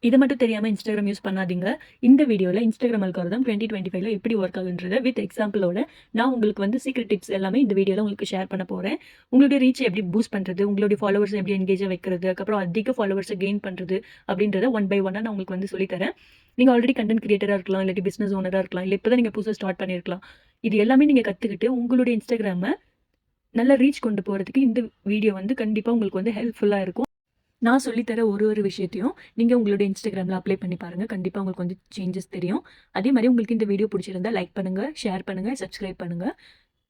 இதை மட்டும் தெரியாமல் இன்ஸ்டாகிராம் யூஸ் பண்ணாதீங்க. இந்த வீடியோவில் இன்ஸ்டாகிராம் அல்காரிதம் 2025ல எப்படி ஒர்க் ஆகுன்றத வித் எக்ஸாம்பிளோட நான் உங்களுக்கு வந்து சீக்ரெட் டிப்ஸ் எல்லாமே இந்த வீடியோவில் உங்களுக்கு ஷேர் பண்ண போகிறேன். உங்களுடைய ரீச் எப்படி பூஸ்ட் பண்ணுறது, உங்களுடைய ஃபாலோவர்ஸ் எப்படி என்கேஜாக வைக்கிறது, அதுக்கப்புறம் அதிக ஃபாலோவர்ஸை கெயின் பண்ணுறது அப்படின்றத ஒன் பை ஒன்னாக நான் உங்களுக்கு வந்து சொல்லித்தரேன். நீங்கள் ஆல்ரெடி கண்டென்ட் கிரியேட்டராக இருக்கலாம், இல்லாட்டி பிஸ்னஸ் ஓனராக இருக்கலாம், இல்லை இப்போ தான் நீங்கள் புதுசாக ஸ்டார்ட் பண்ணியிருக்கலாம். இது எல்லாமே நீங்கள் கற்றுக்கிட்டு உங்களுடைய இன்ஸ்டாகிராமை நல்ல ரீச் கொண்டு போகிறதுக்கு இந்த வீடியோ வந்து கண்டிப்பாக உங்களுக்கு வந்து ஹெல்ப்ஃபுல்லாக இருக்கும். நான் சொல்லித்தர ஒரு விஷயத்தையும் நீங்கள் உங்களுடைய இன்ஸ்டாகிராமில் அப்ளை பண்ணி பாருங்கள். கண்டிப்பாக உங்களுக்கு வந்து சேஞ்சஸ் தெரியும். அதே மாதிரி உங்களுக்கு இந்த வீடியோ பிடிச்சிருந்தா லைக் பண்ணுங்கள், ஷேர் பண்ணுங்கள், சப்ஸ்கிரைப் பண்ணுங்கள்.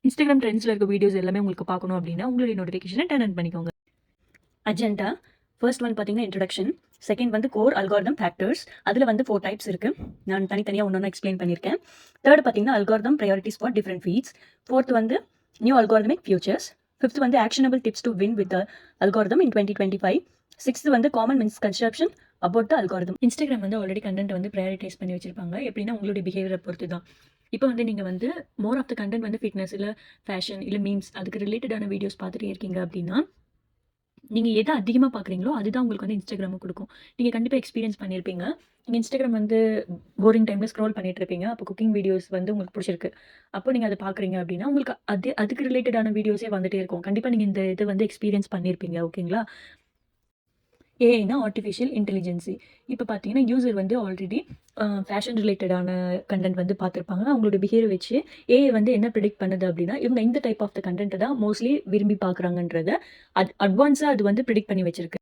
இன்ஸ்டாகிராம் ட்ரெண்ட்ஸில் இருக்க வீடியோஸ் எல்லாமே உங்களுக்கு பார்க்கணும் அப்படின்னா உங்களுடைய நோட்டிஃபிகேஷனை டர்ன் ஆன் பண்ணிக்கோங்க. அஜெண்டா ஃபர்ஸ்ட் வந்து பார்த்தீங்கன்னா இன்ட்ரடக்ஷன், செகண்ட் வந்து கோர் அல்காரிதம் ஃபேக்டர்ஸ். அதில் வந்து 4 டைப்ஸ் இருக்குது. நான் தனித்தனியாக ஒன்று எக்ஸ்பிளைன் பண்ணியிருக்கேன். தேர்ட் பார்த்தீங்கன்னா algorithm prioritises for different feeds. Fourth வந்து நியூ அல்காரிதமிக் ஃபியூச்சர்ஸ். ஃபிஃப்த் வந்து actionable tips to win with algorithm in 2025. Sixth வந்து common misconception about the algorithm. Instagram வந்து ஆல்ரெடி கண்டென்ட் வந்து ப்ரையாரிட்டைஸ் பண்ணி வச்சிருப்பாங்க. எப்படின்னா உங்களுடைய பிஹேவியரை பொறுத்து தான். இப்போ வந்து நீங்கள் வந்து மோர் ஆஃப் த கண்டென்ட் வந்து ஃபிட்னஸ் இல்லை ஃபேஷன் இல்லை மீம்ஸ் அதுக்கு ரிலேட்டடான வீடியோஸ் பார்த்துட்டே இருக்கீங்க அப்படின்னா நீங்கள் எதை அதிகமாக பார்க்குறீங்களோ அதுதான் உங்களுக்கு வந்து இன்ஸ்டாகிராமுக்கு கொடுக்கும். நீங்கள் கண்டிப்பாக எக்ஸ்பீரியன்ஸ் பண்ணியிருப்பீங்க. நீங்கள் இன்ஸ்டாகிராம் வந்து போரிங் டைமில் ஸ்க்ரோல் பண்ணிட்டு இருப்பீங்க. அப்போ குக்கிங் வீடியோஸ் வந்து உங்களுக்கு பிடிச்சிருக்கு. அப்போ நீங்கள் அதை பார்க்குறீங்க அப்படின்னா உங்களுக்கு அதுக்கு ரிலேட்டடான வீடியோஸே வந்துகிட்டே இருக்கும். கண்டிப்பாக நீங்கள் இந்த இதை வந்து எக்ஸ்பீரியன்ஸ் பண்ணியிருப்பீங்க. ஓகேங்களா? ஏஐனா ஆர்டிஃபிஷியல் இன்டெலிஜென்சி. இப்போ பார்த்தீங்கன்னா யூசர் வந்து ஆல்ரெடி ஃபேஷன் ரிலேட்டடான கண்டென்ட் வந்து பார்த்துருப்பாங்க. அவங்களோட பிஹேவியர் வச்சு ஏஐ வந்து என்ன ப்ரிடிக்ட் பண்ணுது அப்படின்னா இவங்க இந்த டைப் ஆஃப் த கண்டென்ட்டை தான் மோஸ்ட்லி விரும்பி பார்க்குறாங்கன்றத அட்வான்ஸாக அது வந்து ப்ரிடிக்ட் பண்ணி வச்சிருக்கு.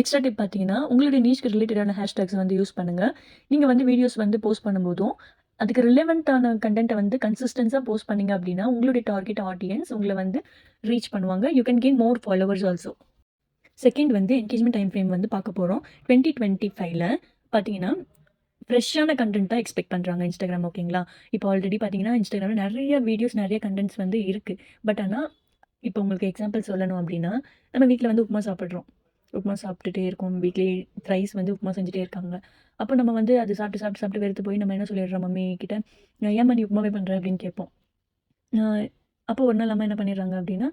எக்ஸ்ட்ரா டிப் பார்த்தீங்கன்னா உங்களுடைய நீஷ்க்கு ரிலேட்டடான ஹேஷ்டாக்ஸ் வந்து யூஸ் பண்ணுங்கள். நீங்கள் வந்து வீடியோஸ் வந்து போஸ்ட் பண்ணும்போதும் அதுக்கு ரிலவெண்ட்டான கண்டென்ட்டை வந்து கன்சிஸ்டன்ஸாக போஸ்ட் பண்ணிங்க அப்படின்னா உங்களுடைய டார்கெட் ஆடியன்ஸ் உங்களை வந்து ரீச் பண்ணுவாங்க. You can gain more followers also. Second வந்து என்கேஜ்மெண்ட் டைம் ஃப்ரேம் வந்து பார்க்க போகிறோம். 2025ல பார்த்தீங்கன்னா ஃப்ரெஷ்ஷான கண்டென்ட் தான் எக்ஸ்பெக்ட் பண்ணுறாங்க இன்ஸ்டாகிராம். ஓகேங்களா? இப்போ ஆல்ரெடி பார்த்தீங்கன்னா இன்ஸ்டாகிராமில் நிறைய வீடியோஸ் நிறைய கண்டென்ட்ஸ் வந்து இருக்குது. பட் ஆனால் இப்போ உங்களுக்கு எக்ஸாம்பிள் சொல்லணும் அப்படின்னா நம்ம வீட்டில் வந்து உப்புமா சாப்பிட்றோம். உப்புமா சாப்பிட்டுட்டே இருக்கோம். வீக்லி ரைஸ் வந்து உப்புமா செஞ்சுட்டே இருக்காங்க. அப்போ நம்ம வந்து அது சாப்பிட்டு சாப்பிட்டு சாப்பிட்டு வெறுத்து போய் நம்ம என்ன சொல்லிடுறோம் மம்மி கிட்ட, ஏம்மா நீ உப்புமாவே பண்ணுற அப்படின்னு கேட்போம். அப்போ ஒரு நாள் அம்மா என்ன பண்ணிடுறாங்க அப்படின்னா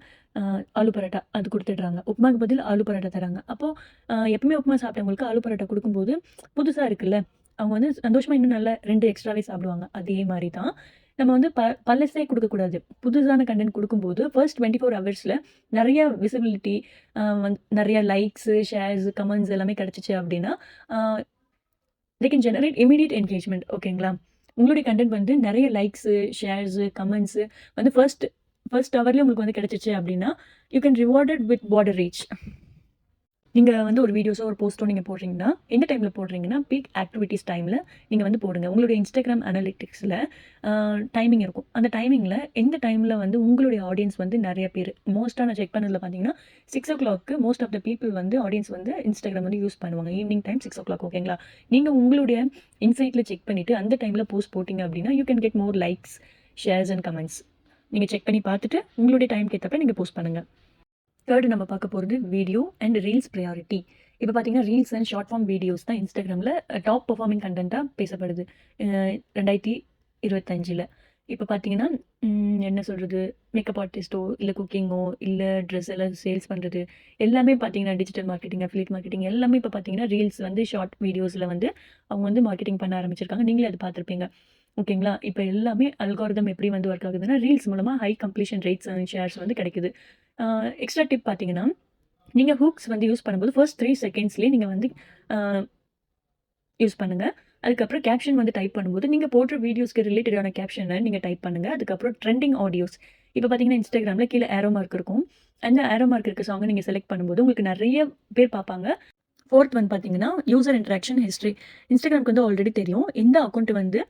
ஆலு பரோட்டா அது கொடுத்துட்றாங்க. உப்புமாக்கு பதில் ஆலு பரோட்டா தராங்க. அப்போது எப்பவுமே உப்புமா சாப்பிட்டவங்களுக்கு ஆலு பரோட்டா கொடுக்கும்போது புதுசாக இருக்குல்ல, அவங்க வந்து சந்தோஷமாக இன்னும் நல்லா 2 எக்ஸ்ட்ராவே சாப்பிடுவாங்க. அதே மாதிரி தான் நம்ம வந்து பழசே கொடுக்கக்கூடாது. புதுசான கண்டென்ட் கொடுக்கும்போது ஃபர்ஸ்ட் 24 ஹவர்ஸில் நிறைய விசிபிலிட்டி வந்து நிறைய லைக்ஸு, ஷேர்ஸு, கமெண்ட்ஸ் எல்லாமே கிடச்சிச்சு அப்படின்னா they can generate immediate engagement. ஓகேங்களா? உங்களுடைய கண்டென்ட் வந்து நிறைய லைக்ஸு, ஷேர்ஸு, கமெண்ட்ஸு வந்து ஃபர்ஸ்ட் ஹவர்லேயே உங்களுக்கு வந்து கிடச்சிச்சு அப்படின்னா you can rewarded with border reach. நீங்கள் வந்து ஒரு வீடியோஸோ ஒரு போஸ்ட்டோ நீங்கள் போடுறீங்கன்னா எந்த டைமில் போடுறீங்கன்னா பீக் ஆக்டிவிட்டீஸ் டைமில் நீங்கள் வந்து போடுங்க. உங்களுடைய இன்ஸ்டாகிராம் அனலிட்டிக்ஸில் டைமிங் இருக்கும். அந்த டைமிங்கில் எந்த டைமில் வந்து உங்களுடைய ஆடியன்ஸ் வந்து நிறைய பேர் மோஸ்ட்டாக நான் செக் பண்ணதில் பார்த்தீங்கன்னா 6 o'clock most of the people வந்து ஆடியன்ஸ் வந்து இன்ஸ்டாகிராம் வந்து யூஸ் பண்ணுவாங்க. Evening time 6 o'clock. ஓகேங்களா? நீங்கள் உங்களுடைய இன்சைட்டில் செக் பண்ணிவிட்டு அந்த டைமில் போஸ்ட் போட்டிங்க அப்படின்னா you can get more likes, shares and comments. நீங்கள் செக் பண்ணி பார்த்துட்டு உங்களுடைய டைம்க்கு ஏற்றப்ப நீங்கள் போஸ்ட் பண்ணுங்கள். தேர்டு நம்ம பார்க்க போகிறது வீடியோ அண்ட் ரீல்ஸ் ப்ரையாரிட்டி. இப்போ பார்த்தீங்கன்னா reels and short form videos தான் இன்ஸ்டாகிராமில் டாப் பெர்ஃபார்மிங் கண்டென்ட்டாக பேசப்படுது 2025. இப்போ பார்த்தீங்கன்னா என்ன சொல்கிறது, மேக்கப் ஆர்டிஸ்ட்டோ இல்லை குக்கிங்கோ இல்லை ட்ரெஸ் எல்லாம் சேல்ஸ் பண்ணுறது எல்லாமே பார்த்தீங்கன்னா டிஜிட்டல் மார்க்கெட்டிங், அஃபிலியேட் மார்க்கெட்டிங் எல்லாமே இப்போ பார்த்தீங்கன்னா ரீல்ஸ் வந்து ஷார்ட் வீடியோஸில் வந்து அவங்க வந்து மார்க்கெட்டிங் பண்ண ஆரம்பிச்சிருக்காங்க. நீங்களே அது பார்த்துருப்பீங்க. ஓகேங்களா? இப்போ எல்லாமே அல்காரிதம் எப்படி வந்து ஒர்க் ஆகுதுன்னா ரீல்ஸ் மூலமாக high completion rates and shares வந்து கிடைக்குது. எக்ஸ்ட்ரா டிப் பார்த்தீங்கன்னா நீங்கள் ஹூக்ஸ் வந்து யூஸ் பண்ணும்போது ஃபர்ஸ்ட் 3 செகண்ட்ஸ்லேயே நீங்கள் வந்து யூஸ் பண்ணுங்கள். அதுக்கப்புறம் கேப்ஷன் வந்து டைப் பண்ணும்போது நீங்கள் போடுற வீடியோஸ்க்கு ரிலேட்டடான கேப்ஷனை நீங்கள் டைப் பண்ணுங்கள். அதுக்கப்புறம் ட்ரெண்டிங் ஆடியோஸ் இப்போ பார்த்தீங்கன்னா இன்ஸ்டாகிராமில் கீழே ஏரோ மார்க் இருக்கும். அந்த ஏரோ மார்க் இருக்க சாங்கை நீங்கள் செலக்ட் பண்ணும்போது உங்களுக்கு நிறைய பேர் பார்ப்பாங்க. ஃபோர்த் வந்து பார்த்தீங்கன்னா யூசர் இன்ட்ராக்ஷன் ஹிஸ்ட்ரி. இன்ஸ்டாகிராமுக்கு வந்து ஆல்ரெடி தெரியும் எந்த அக்கௌண்ட் வந்து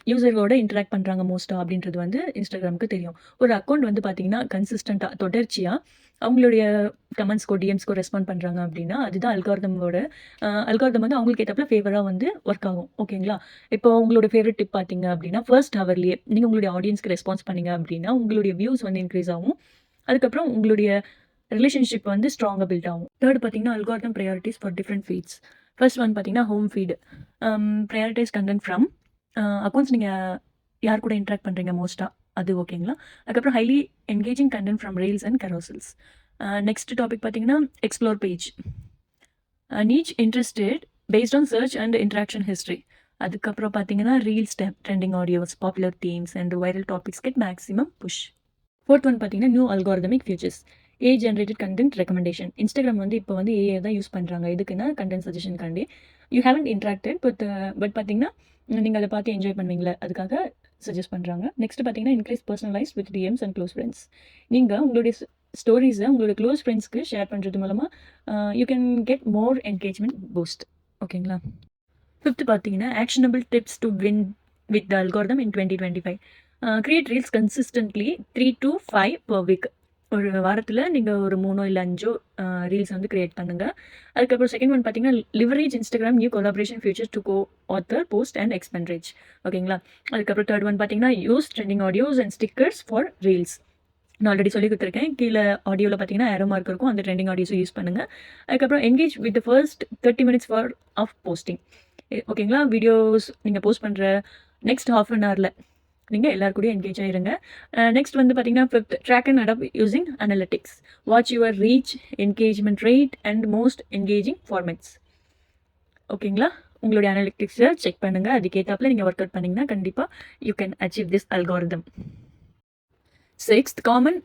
யூசரோட இன்ட்ராக்ட் பண்ணுறாங்க மோஸ்ட்டாக அப்படின்றது வந்து இன்ஸ்டாகிராமுக்கு தெரியும். ஒரு அக்கௌண்ட் வந்து பார்த்தீங்கன்னா கன்சிஸ்டண்ட்டாக தொடர்ச்சியாக அவங்களுடைய கமெண்ட்ஸ்க்கோ டிஎம்ஸ்க்கோ ரெஸ்பாண்ட் பண்ணுறாங்க அப்படின்னா அதுதான் அல்காரிதம் வந்து அவங்களுக்கு ஏற்றப்பல ஃபேவராக வந்து ஒர்க் ஆகும். ஓகேங்களா? இப்போ உங்களோட ஃபேவரட் டிப் பார்த்தீங்க அப்படின்னா ஃபர்ஸ்ட் ஹவர்லேயே நீங்கள் உங்களுடைய ஆடியன்ஸ்க்கு ரெஸ்பான்ஸ் பண்ணீங்க அப்படின்னா உங்களுடைய வியூஸ் வந்து இன்க்ரீஸ் ஆகும். அதுக்கப்புறம் உங்களுடைய ரிலேஷன்ஷிப் வந்து ஸ்ட்ராங்காக பில்ட் ஆகும். தேர்ட் பார்த்தீங்கன்னா algorithm prioritises for different feeds. First one பார்த்தீங்கன்னா home feed. Prioritise content from accounts நீங்கள் யார் கூட இன்ட்ராக்ட் பண்ணுறீங்க மோஸ்ட்டாக அது. ஓகேங்களா? அதுக்கப்புறம் highly engaging content from reels and carousels. Next topic பார்த்தீங்கன்னா explore page. Niche interested based on search and interaction history. அதுக்கப்புறம் பார்த்தீங்கன்னா reels trending audios, popular themes and viral topics get maximum push. Fourth one பார்த்தீங்கன்னா new algorithmic features, AI generated content recommendation. Instagram வந்து இப்போ வந்து AI தான் use பண்ணுறாங்க. எதுக்குன்னா content சஜஷனுக்காண்டி. யூ ஹேவன்ட் இன்ட்ராக்டட் பட் பார்த்தீங்கன்னா நீங்கள் அதை பார்த்து என்ஜாய் பண்ணுவீங்களே, அதுக்காக சஜஸ்ட் பண்ணுறாங்க. நெக்ஸ்ட் பார்த்தீங்கன்னா increase personalise with DMs and close friends. நீங்கள் உங்களுடைய ஸ்டோரிஸை உங்களோட க்ளோஸ் ஃப்ரெண்ட்ஸ்க்கு ஷேர் பண்ணுறது மூலமாக you can get more engagement boost. ஓகேங்களா? ஃபிஃப்த் பார்த்தீங்கன்னா actionable tips to win with the algorithm in 2025. Create reels consistently 3 to 5 per week. ஒரு வாரத்தில் நீங்கள் ஒரு 3 இல்லை 5 ரீல்ஸ் வந்து கிரியேட் பண்ணுங்கள். அதுக்கப்புறம் செகண்ட் ஒன் பார்த்தீங்கன்னா leverage Instagram new collaboration feature to co author post and expand reach. ஓகேங்களா? அதுக்கப்புறம் தேர்ட் ஒன் பார்த்தீங்கன்னா use trending audios and stickers for reels. நான் ஆல்ரெடி சொல்லி கொடுத்துருக்கேன். கீழே ஆடியோவில் பார்த்தீங்கன்னா ஏரோ மார்க் இருக்கும், அந்த ட்ரெண்டிங் ஆடியோஸும் யூஸ் பண்ணுங்கள். அதுக்கப்புறம் engage with the first 30 minutes of posting. ஓகேங்களா? வீடியோஸ் நீங்கள் போஸ்ட் பண்ணுற நெக்ஸ்ட் ஹாஃப் அன் ஹவரில் நீங்கள் எல்லாரு கூடயும் என்கேஜ் ஆகிருங்க. நெக்ஸ்ட் வந்து பார்த்தீங்கன்னா fifth track and adapt using analytics. Watch your reach, engagement rate and most engaging formats. ஓகேங்களா? உங்களுடைய அனலிட்டிக்ஸை செக் பண்ணுங்கள். அதுக்கேற்றாப்புல நீங்கள் ஒர்க் அவுட் பண்ணிங்கன்னா கண்டிப்பாக you can achieve this algorithm. Sixth common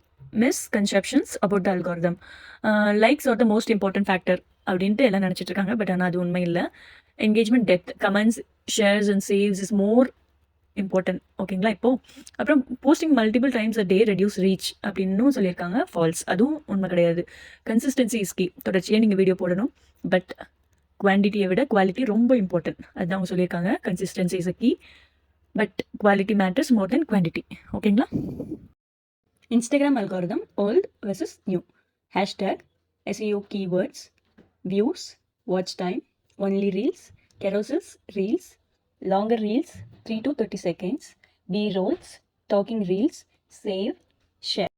misconceptions about the algorithm. Likes are the most important factor அப்படின்ட்டு எல்லாம் நினச்சிட்டு இருக்காங்க. பட் ஆனால் அது உண்மை இல்லை. Engagement depth, comments, shares and saves is more important. ஓகேங்களா? இப்போது அப்புறம் posting multiple times a day reduce reach அப்படின்னு சொல்லியிருக்காங்க. ஃபால்ஸ். அதுவும் உண்மை கிடையாது. Consistency is key. தொடர்ச்சியாக நீங்கள் வீடியோ போடணும். பட் குவான்டிட்டியை விட குவாலிட்டி ரொம்ப இம்பார்ட்டன்ட். அதுதான் அவங்க சொல்லியிருக்காங்க. Consistency is a key but quality matters more than quantity. ஓகேங்களா? Instagram algorithm old versus new. Hashtag, SEO keywords, views, watch time, only reels, carousels, reels, longer reels 3 to 30 seconds, B-rolls, talking reels, save, share.